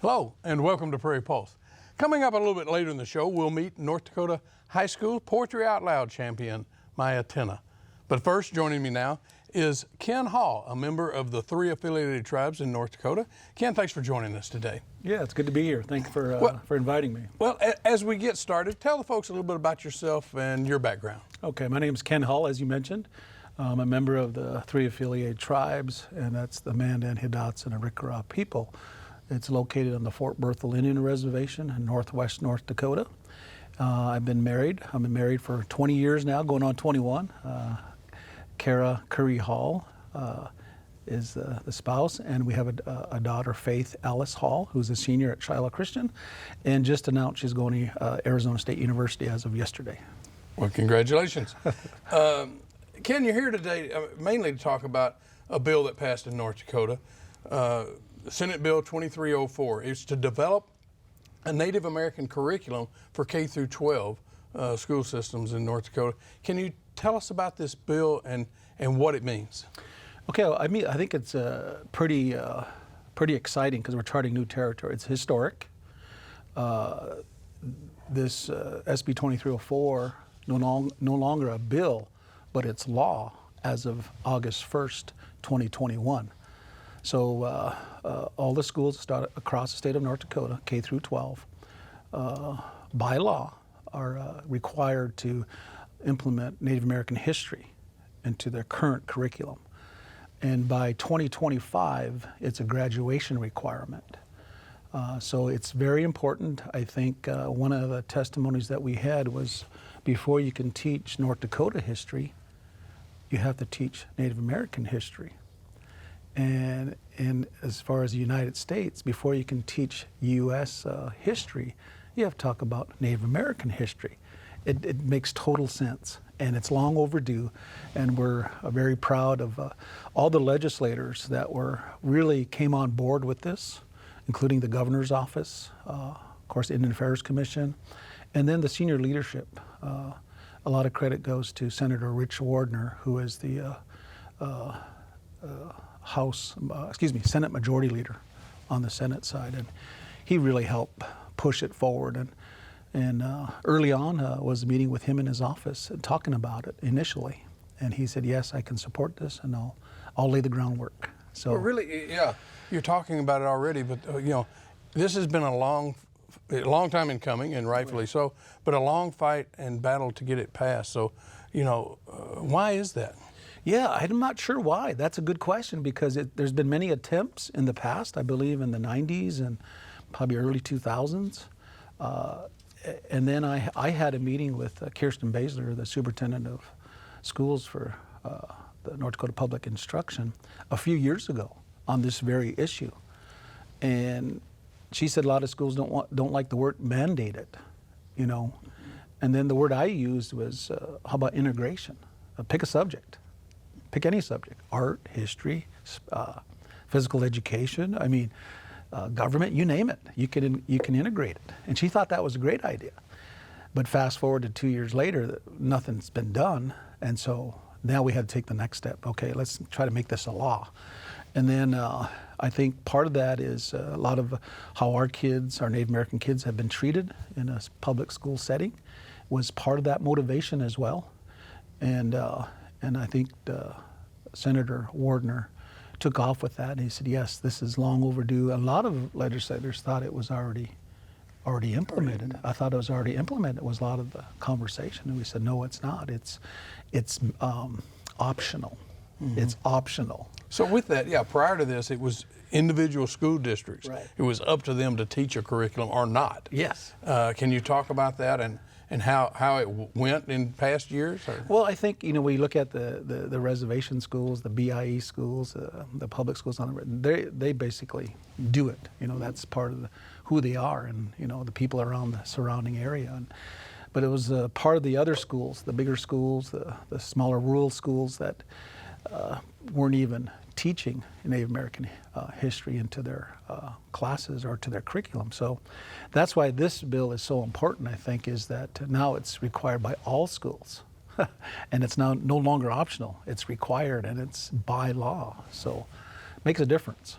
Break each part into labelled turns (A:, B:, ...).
A: Hello, and welcome to Prairie Pulse. Coming up a little bit later in the show, we'll meet North Dakota High School Poetry Out Loud champion, Maya Tenna. But first, joining me now is Ken Hall, a member of the 3 affiliated tribes in North Dakota. Ken, thanks for joining us today.
B: Yeah, it's good to be here. Thank you for inviting me.
A: Well, as we get started, tell the folks a little bit about yourself and your background.
B: Okay, my name is Ken Hall, as you mentioned. I'm a member of the 3 affiliated tribes, and that's the Mandan, Hidatsa, and Arikara people. It's located on the Fort Berthold Indian Reservation in northwest North Dakota. I've been married. I've been married for 20 years now, going on 21. Kara Curry Hall is the spouse, and we have a daughter, Faith Alice Hall, who's a senior at Shiloh Christian, and just announced she's going to Arizona State University as of yesterday.
A: Well, congratulations. Ken, you're here today mainly to talk about a bill that passed in North Dakota, Senate Bill 2304. It's to develop a Native American curriculum for K through 12 school systems in North Dakota. Can you tell us about this bill and what it means?
B: Okay, I think it's pretty exciting because we're charting new territory. It's historic. This SB 2304 no longer a bill, but it's law as of August 1st, 2021. So all the schools across the state of North Dakota, K through 12, by law are required to implement Native American history into their current curriculum. And by 2025, it's a graduation requirement. So it's very important. I think one of the testimonies that we had was before you can teach North Dakota history, you have to teach Native American history. And as far as the United States, before you can teach U.S. history, you have to talk about Native American history. It makes total sense, and it's long overdue, and we're very proud of all the legislators that really came on board with this, including the governor's office, of course, the Indian Affairs Commission, and then the senior leadership. A lot of credit goes to Senator Rich Wardner, who is the Senate Majority Leader on the Senate side, and he really helped push it forward. And early on was a meeting with him in his office and talking about it initially, and he said, "Yes, I can support this, and I'll lay the groundwork." So,
A: well, really, yeah, you're talking about it already, but this has been a long time in coming, and rightfully so, but a long fight and battle to get it passed. So, why is that?
B: Yeah, I'm not sure why. That's a good question because there's been many attempts in the past, I believe in the 90s and probably early 2000s. And then I had a meeting with Kirsten Baszler, the superintendent of schools for the North Dakota Public Instruction, a few years ago on this very issue. And she said a lot of schools don't like the word mandated, And then the word I used was, how about integration? Pick a subject. Pick any subject, art, history, physical education, government, you name it. You can integrate it. And she thought that was a great idea. But fast forward to 2 years later, nothing's been done. And so now we had to take the next step. Okay, let's try to make this a law. And then I think part of that is a lot of how our Native American kids have been treated in a public school setting was part of that motivation as well. And I think Senator Wardner took off with that, and he said, yes, this is long overdue. A lot of legislators thought it was already implemented. I thought it was already implemented. It was a lot of the conversation, and we said, no, it's not. It's optional. Mm-hmm. It's optional.
A: So with that, prior to this, it was individual school districts.
B: Right.
A: It was up to them to teach a curriculum or not.
B: Yes.
A: Can you talk about that and how it went in past years? Or?
B: Well, I think, we look at the reservation schools, the BIE schools, the public schools, they basically do it. That's part of who they are and, the people around the surrounding area. But it was part of the other schools, the bigger schools, the smaller rural schools that weren't even teaching Native American history into their classes or to their curriculum. So that's why this bill is so important, I think, is that now it's required by all schools. And it's now no longer optional. It's required and it's by law. So it makes a difference.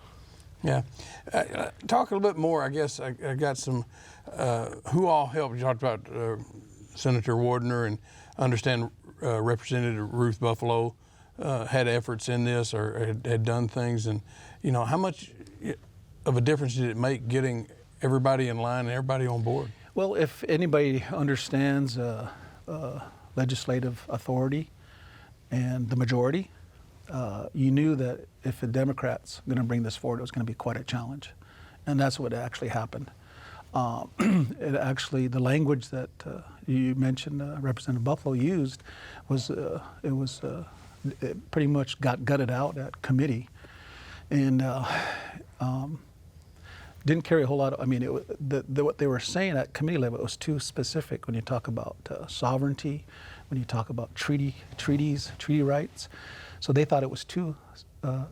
A: Yeah. Talk a little bit more. I guess I got some. Who all helped? You talked about Senator Wardner, and understand Representative Ruth Buffalo had efforts in this, or had done things. And how much of a difference did it make getting everybody in line and everybody on board?
B: Well, if anybody understands legislative authority and the majority, you knew that if the Democrats were going to bring this forward, it was going to be quite a challenge. And that's what actually happened. The language that you mentioned, Representative Buffalo used, it pretty much got gutted out at committee, and didn't carry a whole lot of. What they were saying at committee level, it was too specific when you talk about sovereignty, when you talk about treaty rights. So they thought it was too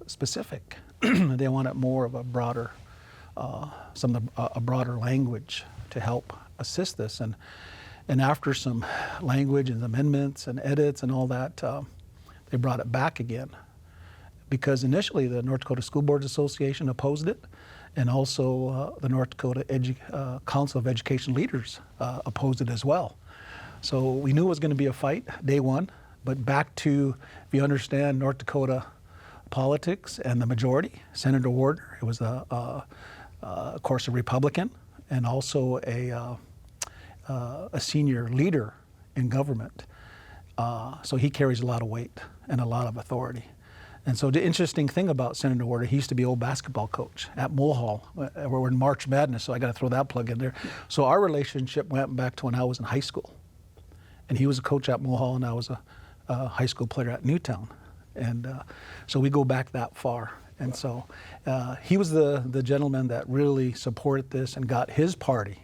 B: specific. They wanted more of a broader, a broader language to help assist this. And after some language and amendments and edits and all that, they brought it back again. Because initially the North Dakota School Boards Association opposed it, and also the North Dakota Council of Education Leaders opposed it as well. So we knew it was going to be a fight day one, but back to, if you understand North Dakota politics and the majority, Senator Wardner, it was of course a Republican, and also a senior leader in government. So he carries a lot of weight and a lot of authority. And so the interesting thing about Senator Wardner, he used to be old basketball coach at Mulhall. We're in March Madness, so I got to throw that plug in there. So our relationship went back to when I was in high school. And he was a coach at Mulhall, and I was a high school player at Newtown. And so we go back that far. And so he was the gentleman that really supported this and got his party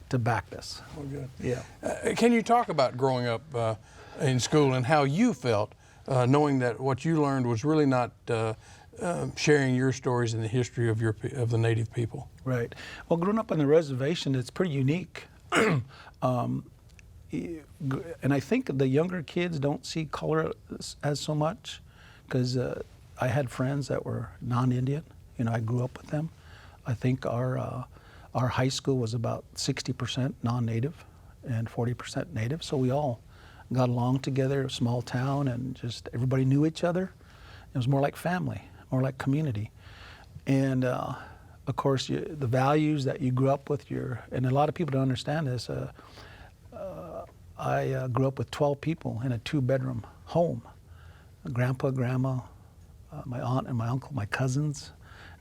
B: to back this.
A: Oh, good.
B: Yeah.
A: Can you talk about growing up in school and how you felt, knowing that what you learned was really not sharing your stories and the history of the Native people? Right.
B: Well, growing up on the reservation, it's pretty unique. And I think the younger kids don't see color as so much, because I had friends that were non-Indian. I grew up with them. I think our high school was about 60% non-Native and 40% Native, so we all got along together, a small town, and just everybody knew each other. It was more like family, more like community. And of course, the values that you grew up with, and a lot of people don't understand this, I grew up with 12 people in a 2-bedroom home. Grandpa, grandma, my aunt and my uncle, my cousins,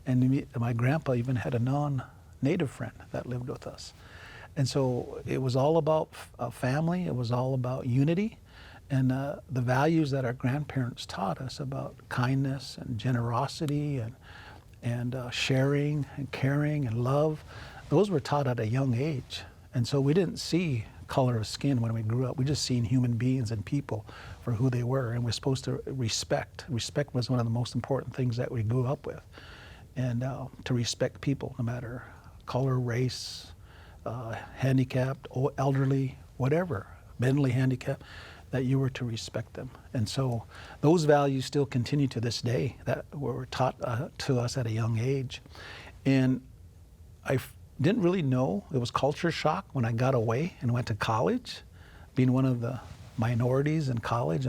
B: and my grandpa even had a non-Native friend that lived with us. And so it was all about family, it was all about unity, and the values that our grandparents taught us about kindness and generosity and sharing and caring and love, those were taught at a young age. And so we didn't see color of skin when we grew up. We just seen human beings and people for who they were, and we're supposed to respect. Respect was one of the most important things that we grew up with, and to respect people, no matter color, race, handicapped, or elderly, whatever, mentally handicapped, that you were to respect them. And so those values still continue to this day, that were taught to us at a young age. And I didn't really know, it was culture shock when I got away and went to college, being one of the minorities in college,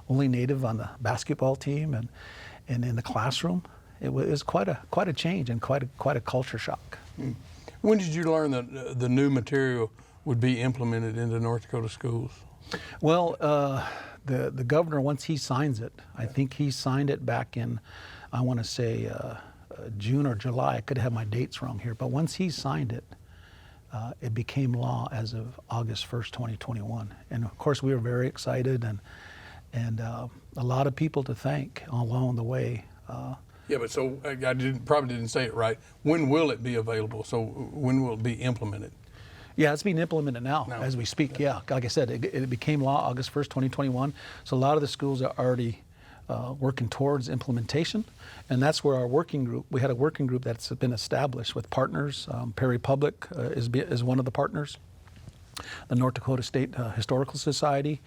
B: only Native on the basketball team and in the classroom. It was quite a change and quite a culture shock.
A: Mm. When did you learn that the new material would be implemented into North Dakota schools?
B: Well, the governor, once he signs it, I think he signed it back in, I want to say June or July. I could have my dates wrong here, but once he signed it, it became law as of August 1st, 2021. And of course, we were very excited, and a lot of people to thank along the way.
A: Yeah, but so I probably didn't say it right. When will it be available? So when will it be implemented?
B: Yeah, it's being implemented now as we speak. Yeah, like I said, it became law August 1st, 2021. So a lot of the schools are already working towards implementation, and that's where our working group. We had a working group that's been established with partners. Perry Public is one of the partners. The North Dakota State Historical Society.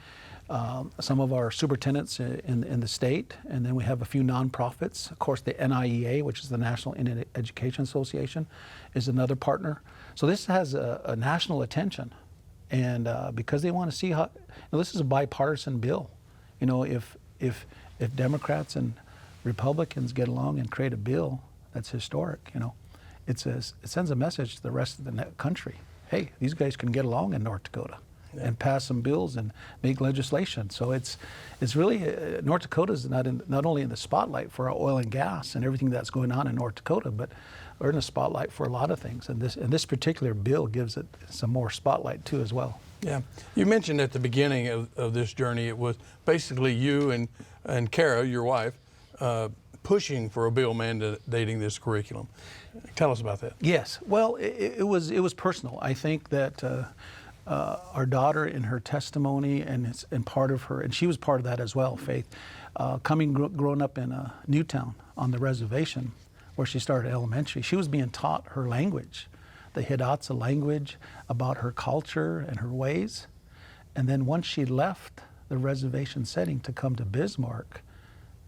B: some of our superintendents in the state, and then we have a few nonprofits. Of course, the NIEA, which is the National Indian Education Association, is another partner. So this has a national attention, and because they want to see how, this is a bipartisan bill. If Democrats and Republicans get along and create a bill that's historic, it sends a message to the rest of the country. Hey, these guys can get along in North Dakota. Yeah. And pass some bills and make legislation. So it's really North Dakota is not only in the spotlight for our oil and gas and everything that's going on in North Dakota, but we're in the spotlight for a lot of things. And this particular bill gives it some more spotlight too as well.
A: Yeah, you mentioned at the beginning of this journey, it was basically you and Kara, your wife, pushing for a bill mandating this curriculum. Tell us about that.
B: Yes. Well, it was personal. I think that. Our daughter, in her testimony, and part of her, and she was part of that as well, Faith, growing up in Newtown on the reservation, where she started elementary, she was being taught her language, the Hidatsa language, about her culture and her ways. And then once she left the reservation setting to come to Bismarck,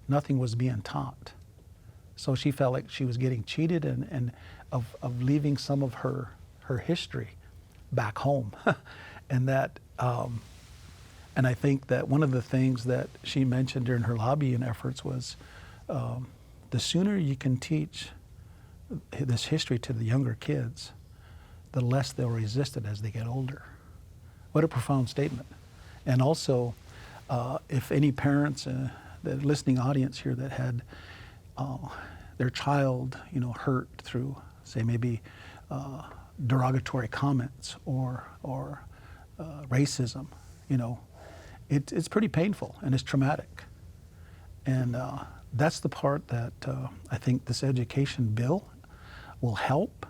B: nothing was being taught. So she felt like she was getting cheated and of leaving some of her history back home. And I think that one of the things that she mentioned during her lobbying efforts was the sooner you can teach this history to the younger kids, the less they'll resist it as they get older. What a profound statement. And also, if any parents, the listening audience here that had their child, hurt through, say, maybe derogatory comments or racism, it's pretty painful and it's traumatic. And that's the part that I think this education bill will help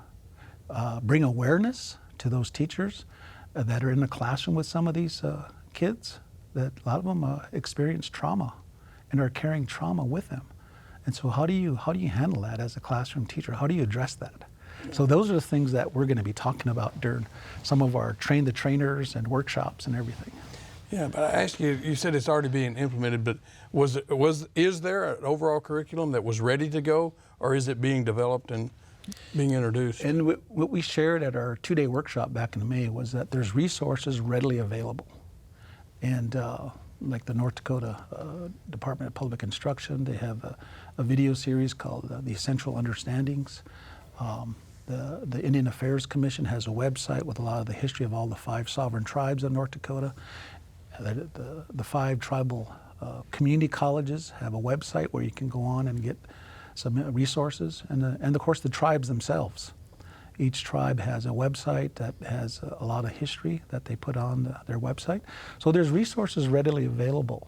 B: bring awareness to those teachers that are in the classroom with some of these kids, that a lot of them experience trauma and are carrying trauma with them. And so how do you handle that as a classroom teacher? How do you address that? So those are the things that we're going to be talking about during some of our Train the Trainers and workshops and everything.
A: Yeah, but I asked you, you said it's already being implemented, but is there an overall curriculum that was ready to go, or is it being developed and being introduced?
B: And what we shared at our 2-day workshop back in May was that there's resources readily available. And like the North Dakota Department of Public Instruction, they have a video series called The Essential Understandings. The Indian Affairs Commission has a website with a lot of the history of all the 5 sovereign tribes of North Dakota. The 5 tribal community colleges have a website where you can go on and get some resources. And of course the tribes themselves. Each tribe has a website that has a lot of history that they put on their website. So there's resources readily available.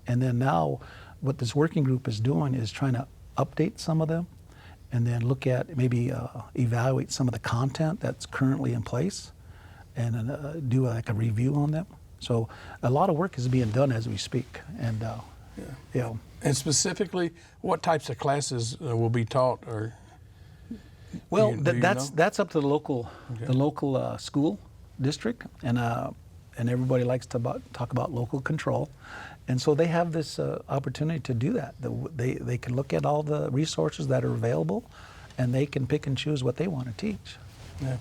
B: And then now what this working group is doing is trying to update some of them, and then look at maybe evaluate some of the content that's currently in place, and do like a review on them. So a lot of work is being done as we speak. And
A: And specifically, what types of classes will be taught? Or
B: well,
A: do you
B: that's up to the local school district, and everybody likes to talk about local control. And so they have this opportunity to do that. They can look at all the resources that are available, and they can pick and choose what they want to teach.
A: Yeah.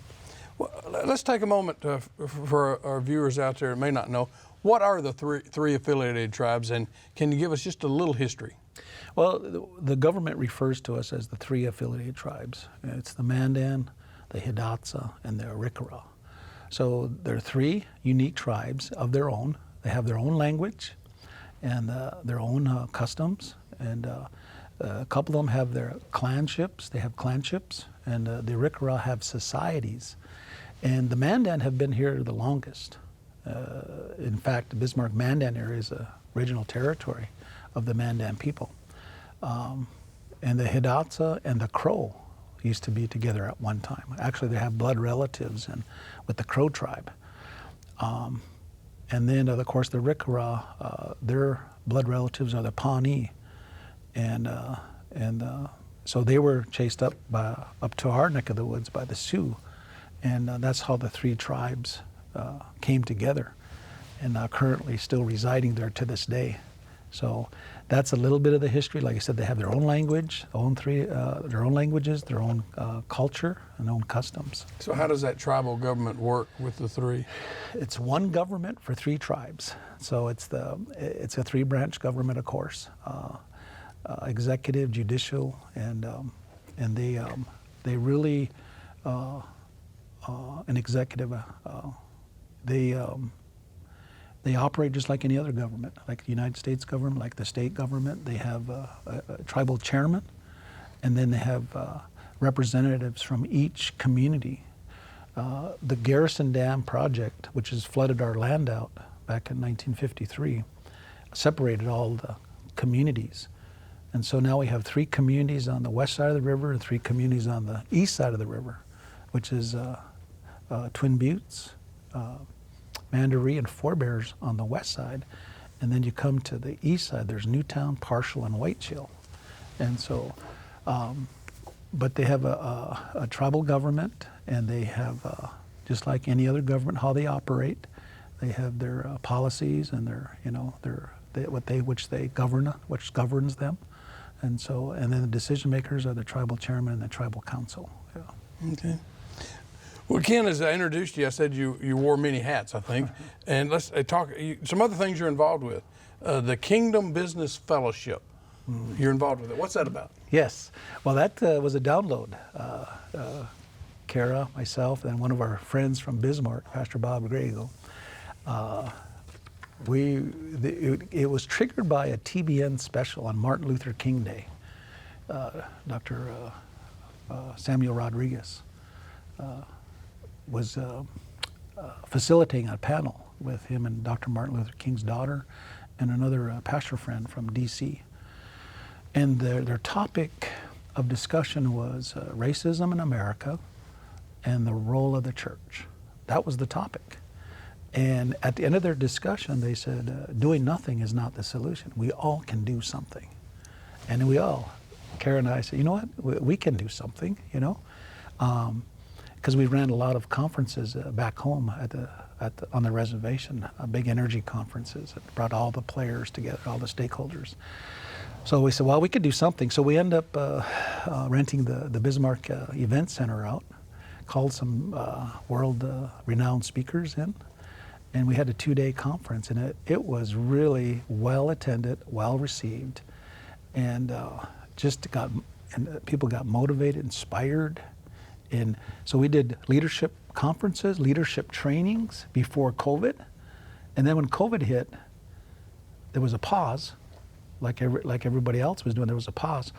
A: Well, let's take a moment for our viewers out there who may not know, what are the three affiliated tribes, and can you give us just a little history?
B: Well, the government refers to us as the 3 affiliated tribes. It's the Mandan, the Hidatsa, and the Arikara. So they're 3 unique tribes of their own. They have their own language and their own customs, and a couple of them have their clanships. They have clanships, and the Arikara have societies. And the Mandan have been here the longest. In fact, the Bismarck Mandan area is the original territory of the Mandan people. And the Hidatsa and the Crow used to be together at one time. Actually, they have blood relatives with the Crow tribe. And then, of course, the Arikara, their blood relatives are the Pawnee. And so they were chased up to our neck of the woods by the Sioux. And that's how the 3 tribes came together. and currently still residing there to this day. So that's a little bit of the history. Like I said, they have their own language, their own languages, their own culture, and their own customs.
A: So how does that tribal government work with the three?
B: It's one government for three tribes. So it's a three-branch government, of course, executive, judicial, and they really an executive. They operate just like any other government, like the United States government, like the state government. They have a tribal chairman, and then they have representatives from each community. The Garrison Dam project, which has flooded our land out back in 1953, separated all the communities. And so now we have three communities on the west side of the river and three communities on the east side of the river, which is Twin Buttes, Mandaree, and Forebears on the west side. And then you come to the east side, there's Newtown, Parshall, and White Chill. And so, but they have a tribal government, and they have, just like any other government, how they operate. They have their policies and their, which governs them. And so, and then the decision makers are the tribal chairman and the tribal council. Yeah.
A: Okay. Well, Ken, as I introduced you, I said you wore many hats, I think. And let's talk some other things you're involved with. The Kingdom Business Fellowship. You're involved with it. What's that about?
B: Yes. Well, that was a download. Kara, myself, and one of our friends from Bismarck, Pastor Bob Grego. It was triggered by a TBN special on Martin Luther King Day. Dr. Samuel Rodriguez was facilitating a panel with him and Dr. Martin Luther King's daughter and another pastor friend from DC. And their topic of discussion was racism in America and the role of the church. That was the topic. And at the end of their discussion, they said, doing nothing is not the solution. We all can do something. And Kara and I said, you know what, we can do something, because we ran a lot of conferences back home on the reservation, big energy conferences that brought all the players together, all the stakeholders. So we said, well, we could do something. So we ended up renting the Bismarck Event Center out, called some world-renowned speakers in, and we had a 2-day conference, and it was really well attended, well received, and people got motivated, inspired. And so we did leadership conferences, leadership trainings before COVID, and then when COVID hit, there was a pause, like everybody else was doing. There was a pause,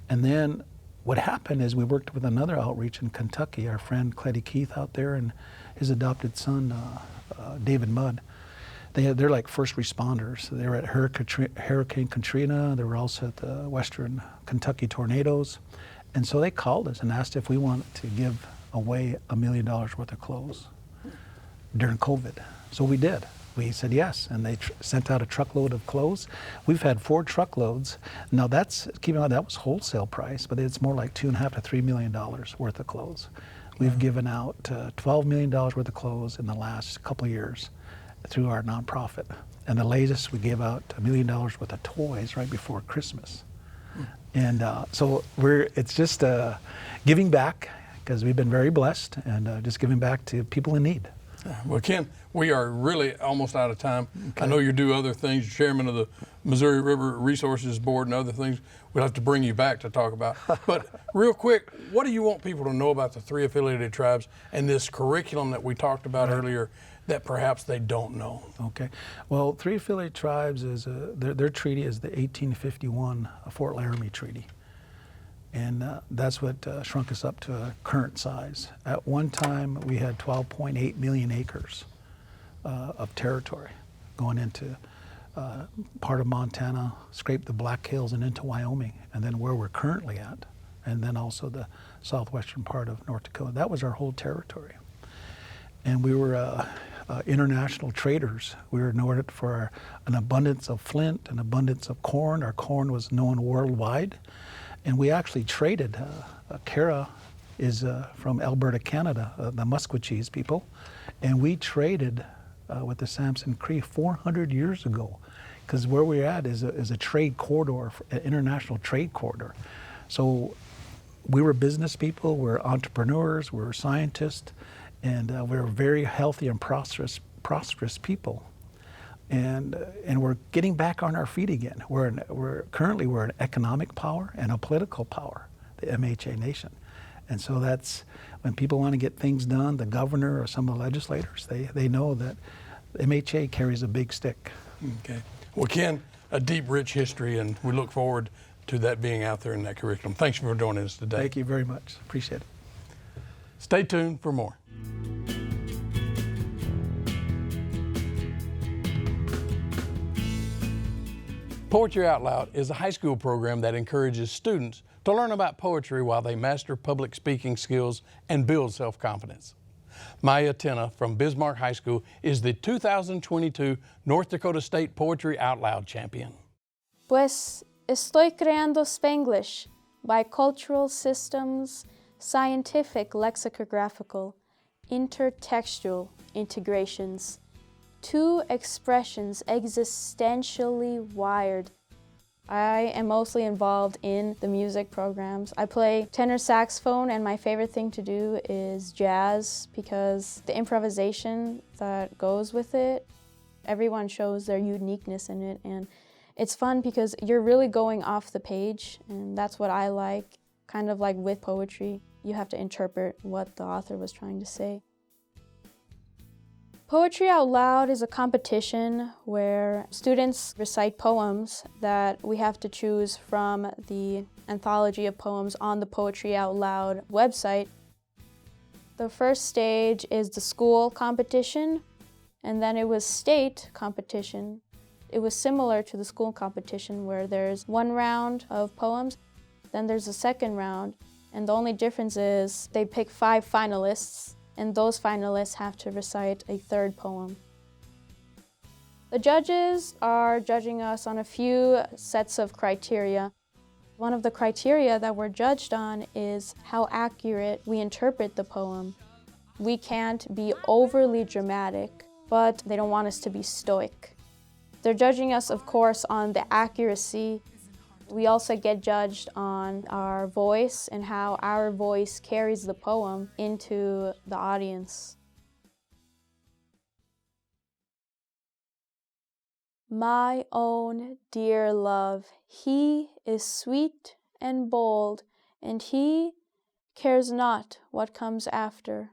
B: and then what happened is we worked with another outreach in Kentucky. Our friend Cleddy Keith out there and his adopted son David Mudd. They're like first responders. They were at Hurricane Katrina. They were also at the Western Kentucky tornadoes. And so they called us and asked if we wanted to give away $1 million worth of clothes during COVID. So we did. We said yes, and they sent out a truckload of clothes. We've had 4 truckloads. Now keep in mind, that was wholesale price, but it's more like $2.5 to $3 million worth of clothes. We've given out $12 million worth of clothes in the last couple of years through our nonprofit. And the latest, we gave out $1 million worth of toys right before Christmas. And so it's just giving back, because we've been very blessed, and just giving back to people in need.
A: Well, Ken, we are really almost out of time. Okay. I know you do other things. You're chairman of the Missouri River Resources Board and other things. We'll have to bring you back to talk about. But real quick, what do you want people to know about the 3 affiliated tribes and this curriculum that we talked about earlier that perhaps they don't know?
B: Okay. Well, 3 affiliated tribes is their treaty is the 1851 Fort Laramie Treaty. And that's what shrunk us up to a current size. At one time, we had 12.8 million acres of territory going into part of Montana, scraped the Black Hills and into Wyoming, and then where we're currently at, and then also the southwestern part of North Dakota. That was our whole territory. And we were international traders. We were known for an abundance of flint, an abundance of corn. Our corn was known worldwide. And we actually traded. Kara is from Alberta, Canada, the Musqueam people, and we traded with the Samson Cree 400 years ago, because where we're at is a trade corridor, an international trade corridor. So we were business people, we're entrepreneurs, we're scientists, and we're very healthy and prosperous people. And we're getting back on our feet again. We're currently an economic power and a political power, the MHA nation. And so that's when people want to get things done, the governor or some of the legislators, they know that MHA carries a big stick.
A: Okay. Well, Ken, a deep, rich history, and we look forward to that being out there in that curriculum. Thanks for joining us today.
B: Thank you very much. Appreciate it.
A: Stay tuned for more. Poetry Out Loud is a high school program that encourages students to learn about poetry while they master public speaking skills and build self-confidence. Maya Tena from Bismarck High School is the 2022 North Dakota State Poetry Out Loud champion.
C: Pues estoy creando Spanglish, bicultural systems, scientific lexicographical, intertextual integrations. Two expressions existentially wired. I am mostly involved in the music programs. I play tenor saxophone, and my favorite thing to do is jazz because the improvisation that goes with it, everyone shows their uniqueness in it, and it's fun because you're really going off the page, and that's what I like. Kind of like with poetry, you have to interpret what the author was trying to say. Poetry Out Loud is a competition where students recite poems that we have to choose from the anthology of poems on the Poetry Out Loud website. The first stage is the school competition, and then it was state competition. It was similar to the school competition where there's one round of poems, then there's a second round, and the only difference is they pick 5 finalists, and those finalists have to recite a third poem. The judges are judging us on a few sets of criteria. One of the criteria that we're judged on is how accurate we interpret the poem. We can't be overly dramatic, but they don't want us to be stoic. They're judging us, of course, on the accuracy. We also get judged on our voice and how our voice carries the poem into the audience. My own dear love, he is sweet and bold, and he cares not what comes after.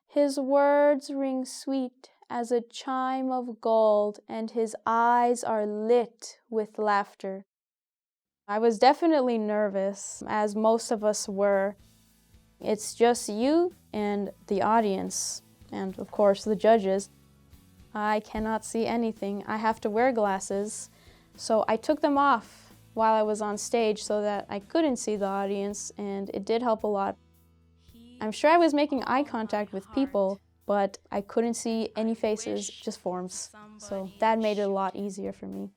C: His words ring sweet as a chime of gold, and his eyes are lit with laughter. I was definitely nervous, as most of us were. It's just you and the audience, and of course the judges. I cannot see anything. I have to wear glasses, so I took them off while I was on stage so that I couldn't see the audience, and it did help a lot. I'm sure I was making eye contact with people, but I couldn't see any faces, just forms. So that made it a lot easier for me.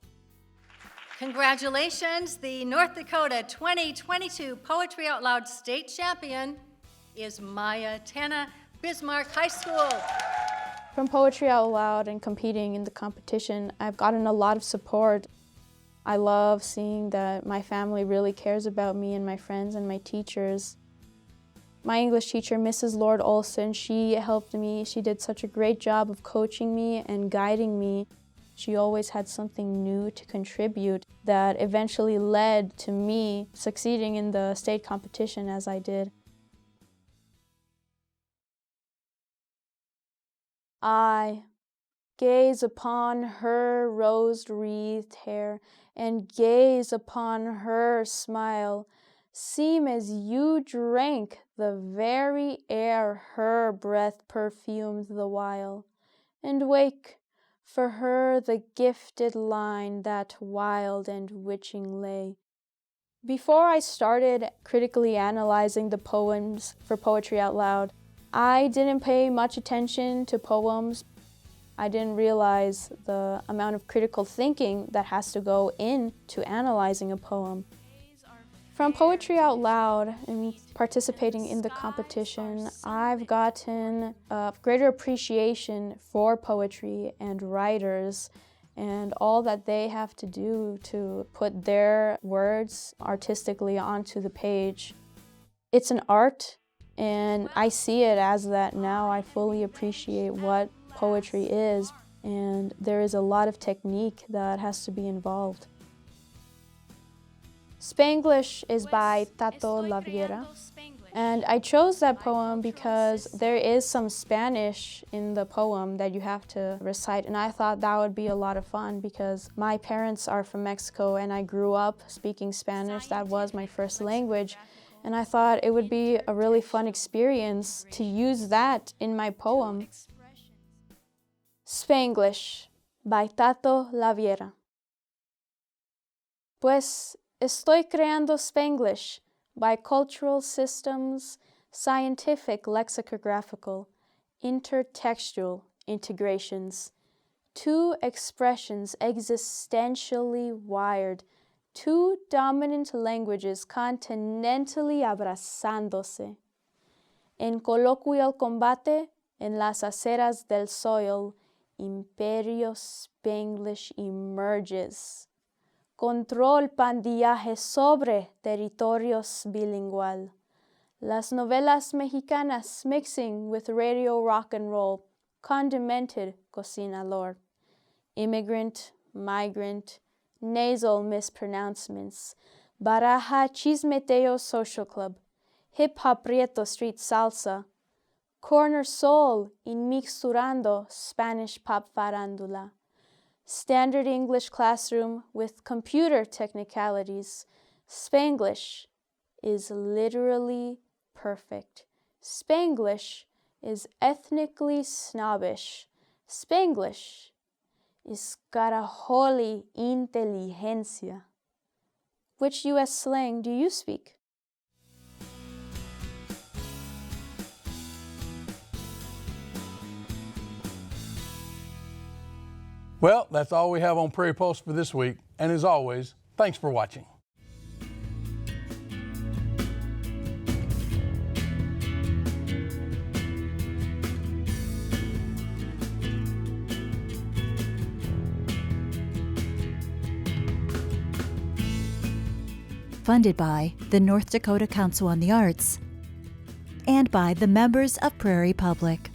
D: Congratulations, the North Dakota 2022 Poetry Out Loud State Champion is Maya Tena, Bismarck High School.
C: From Poetry Out Loud and competing in the competition, I've gotten a lot of support. I love seeing that my family really cares about me and my friends and my teachers. My English teacher, Mrs. Lord Olson, she helped me. She did such a great job of coaching me and guiding me. She always had something new to contribute that eventually led to me succeeding in the state competition as I did. I gaze upon her rose-wreathed hair and gaze upon her smile, seem as you drank the very air her breath perfumed the while, and wake for her the gifted line that wild and witching lay. Before I started critically analyzing the poems for Poetry Out Loud, I didn't pay much attention to poems. I didn't realize the amount of critical thinking that has to go into analyzing a poem. From Poetry Out Loud and participating in the competition, I've gotten a greater appreciation for poetry and writers and all that they have to do to put their words artistically onto the page. It's an art, and I see it as that now. I fully appreciate what poetry is, and there is a lot of technique that has to be involved. Spanglish is by Tato Laviera, and I chose that poem because there is some Spanish in the poem that you have to recite, and I thought that would be a lot of fun because my parents are from Mexico and I grew up speaking Spanish. That was my first language, and I thought it would be a really fun experience to use that in my poem. Spanglish by Tato Laviera. Pues estoy creando Spanglish, bicultural systems, scientific lexicographical, intertextual integrations, two expressions existentially wired, two dominant languages continentally abrazándose. En coloquial combate, en las aceras del soil, Imperio Spanglish emerges. Control pandillaje sobre territorios bilingual. Las novelas mexicanas mixing with radio rock and roll, condimented cocinador. Immigrant, migrant, nasal mispronouncements. Baraja chismeteo social club. Hip hop prieto street salsa. Corner soul in mixturando Spanish pop farándula. Standard English classroom with computer technicalities. Spanglish is literally perfect. Spanglish is ethnically snobbish. Spanglish is carajoli inteligencia. Which U.S. slang do you speak?
A: Well, that's all we have on Prairie Pulse for this week. And as always, thanks for watching.
E: Funded by the North Dakota Council on the Arts and by the members of Prairie Public.